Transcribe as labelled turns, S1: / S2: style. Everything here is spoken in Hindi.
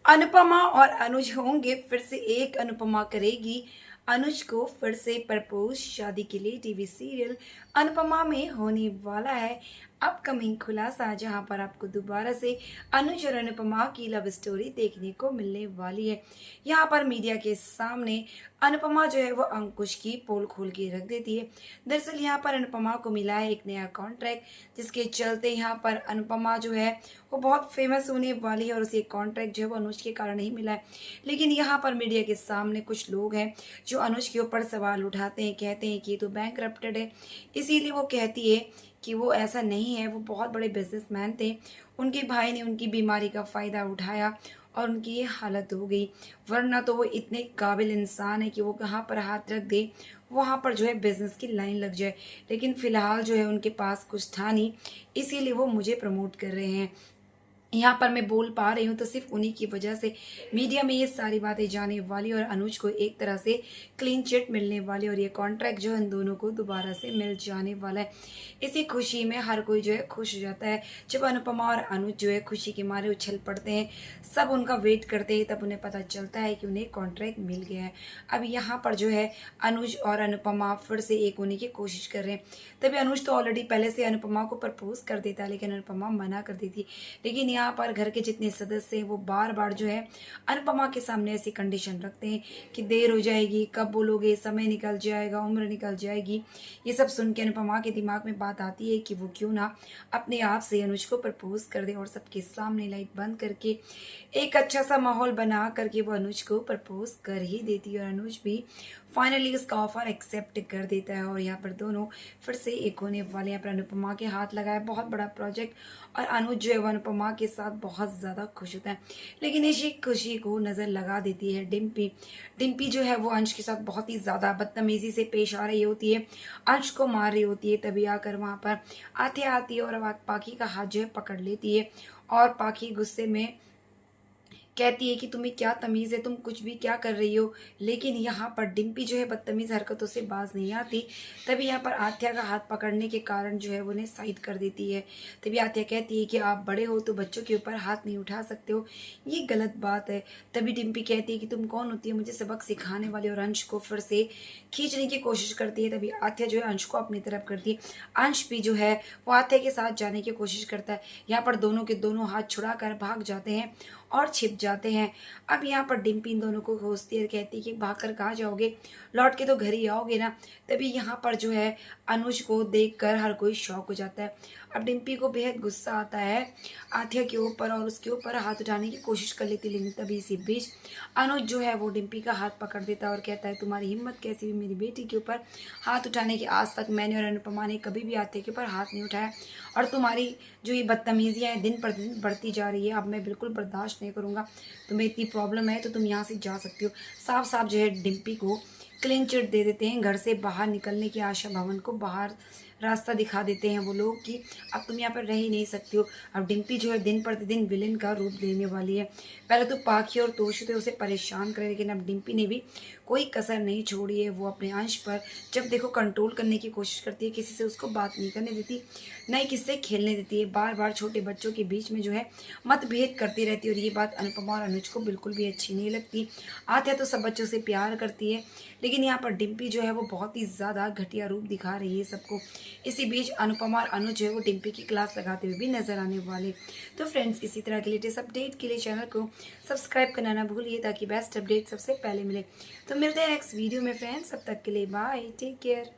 S1: अनुपमा और अनुज होंगे फिर से एक। अनुपमा करेगी अनुज को फिर से प्रपोज। शादी के लिए टीवी सीरियल अनुपमा में होने वाला है अपकमिंग खुलासा, जहां पर आपको दोबारा से अनुज और अनुपमा की लव स्टोरी देखने को मिलने वाली है। यहां पर मीडिया के सामने अनुपमा जो है वो अंकुश की पोल खोल के रख देती है। दरअसल यहाँ पर अनुपमा को मिला है एक नया कॉन्ट्रैक्ट, जिसके चलते यहाँ पर अनुपमा जो है वो बहुत फेमस होने वाली है और उसे कॉन्ट्रैक्ट जो है वो अनुज के कारण ही मिला है। लेकिन यहाँ पर मीडिया के सामने कुछ लोग हैं जो अनुज के ऊपर सवाल उठाते हैं, कहते हैं कि ये तो बैंकरप्टेड है। इसीलिए वो कहती है कि वो ऐसा नहीं है, वो बहुत बड़े बिजनेसमैन थे, उनके भाई ने उनकी बीमारी का फ़ायदा उठाया और उनकी ये हालत हो गई। वरना तो वो इतने काबिल इंसान है कि वो कहाँ पर हाथ रख दे वहाँ पर जो है बिजनेस की लाइन लग जाए। लेकिन फ़िलहाल जो है उनके पास कुछ था नहीं, इसीलिए वो मुझे प्रमोट कर रहे हैं। यहाँ पर मैं बोल पा रही हूँ तो सिर्फ उन्हीं की वजह से मीडिया में ये सारी बातें जाने वाली और अनुज को एक तरह से क्लीन चिट मिलने वाली और ये कॉन्ट्रैक्ट जो है इन दोनों को दोबारा से मिल जाने वाला है। इसी खुशी में हर कोई जो है खुश हो जाता है। जब अनुपमा और अनुज जो है खुशी के मारे उछल पड़ते हैं, सब उनका वेट करते हैं, तब उन्हें पता चलता है कि उन्हें कॉन्ट्रैक्ट मिल गया है। अब यहाँ पर जो है अनुज और अनुपमा फिर से एक होने की कोशिश कर रहे हैं। तभी अनुज तो ऑलरेडी पहले से अनुपमा को प्रपोज कर देता है, लेकिन अनुपमा मना कर देती। लेकिन यहाँ पर घर के जितने सदस्य हैं वो बार बार जो है अनुपमा के सामने ऐसी कंडीशन रखते हैं कि देर हो जाएगी, कब बोलोगे, समय निकल जाएगा, उम्र निकल जाएगी। ये सब सुन के अनुपमा के दिमाग में बात आती है कि वो क्यों ना अपने आप से अनुज को प्रपोज कर दे और सबके सामने लाइट बंद करके एक अच्छा सा माहौल बना करके वो अनुज को प्रपोज कर ही देती है। और अनुज भी फाइनली उसका ऑफर एक्सेप्ट कर देता है और यहाँ पर दोनों फिर से एक होने वाले। यहाँ पर अनुपमा के हाथ लगाया बहुत बड़ा प्रोजेक्ट और अनुज जो है वो अनुपमा के साथ बहुत ज़्यादा खुश होता है। लेकिन इसी खुशी को नज़र लगा देती है डिम्पी। डिम्पी जो है वो अंश के साथ बहुत ही ज़्यादा बदतमीज़ी से पेश आ रही होती है, अंश को मार रही होती है। तभी आकर वहाँ पर आती आती है और पाखी का हाथ जो है पकड़ लेती है और पाखी गुस्से में कहती है कि तुम्हें क्या तमीज़ है, तुम कुछ भी क्या कर रही हो। लेकिन यहाँ पर डिम्पी जो है बदतमीज़ हरकतों से बाज नहीं आती। तभी यहाँ पर आथ्या का हाथ पकड़ने के कारण जो है वो उन्हें साइड कर देती है। तभी आथ्या कहती है कि आप बड़े हो तो बच्चों के ऊपर हाथ नहीं उठा सकते हो, ये गलत बात है। तभी डिम्पी कहती है कि तुम कौन होती है मुझे सबक सिखाने वाली, और अंश को फिर से खींचने की कोशिश करती है। तभी आथ्या जो है अंश को अपनी तरफ करती है। अंश भी जो है वो आथ्या के साथ जाने की कोशिश करता है। यहाँ पर दोनों के दोनों हाथ छुड़ा कर भाग जाते हैं और छिप जाते हैं। अब यहाँ पर डिम्पी इन दोनों को खोजती है, कहती है कि भाग कर कहाँ जाओगे, लौट के तो घर ही आओगे ना। तभी यहाँ पर जो है अनुज को देखकर हर कोई शॉक हो जाता है। अब डिम्पी को बेहद गुस्सा आता है आथ्या के ऊपर और उसके ऊपर हाथ उठाने की कोशिश कर लेती। लेकिन तभी इसी बीच अनुज जो है वो डिम्पी का हाथ पकड़ देता है और कहता है तुम्हारी हिम्मत कैसी हुई मेरी बेटी के ऊपर हाथ उठाने की। आज तक मैंने और अनुपमा ने कभी भी आथ्या के ऊपर हाथ नहीं उठाया और तुम्हारी जो ये बदतमीजियाँ हैं दिन पर दिन बढ़ती जा रही है। अब मैं बिल्कुल बर्दाश्त नहीं करूँगा। तुम्हें इतनी प्रॉब्लम है तो तुम यहाँ से जा सकती हो। साफ साफ जो है डिम्पी को क्लीन चिट दे देते हैं। घर से बाहर निकलने की आशा भवन को बाहर रास्ता दिखा देते हैं वो लोग कि अब तुम यहाँ पर रह ही नहीं सकती हो। अब डिम्पी जो है दिन प्रतिदिन विलेन का रूप लेने वाली है। पहले तो पाखी और तोशु थे उसे परेशान करे, लेकिन अब डिम्पी ने भी कोई कसर नहीं छोड़ी है। वो अपने अंश पर जब देखो कंट्रोल करने की कोशिश करती है, किसी से उसको बात नहीं करने देती, न ही किससे खेलने देती है। बार बार छोटे बच्चों के बीच में जो है मतभेद करती रहती है और ये बात अनुपमा और अनुज को बिल्कुल भी अच्छी नहीं लगती। आत्या तो सब बच्चों से प्यार करती है, लेकिन यहाँ पर डिम्पी जो है वो बहुत ही ज़्यादा घटिया रूप दिखा रही है सबको। इसी बीच अनुपमा और अनुज जो है वो डिम्पी की क्लास लगाते हुए भी नजर आने वाले। तो फ्रेंड्स, इसी तरह के लेटेस्ट अपडेट के लिए चैनल को सब्सक्राइब करना ना भूलिए ताकि बेस्ट अपडेट सबसे पहले मिले। तो मिलते हैं नेक्स्ट वीडियो में फ्रेंड्स, तब तक के लिए बाय, टेक केयर।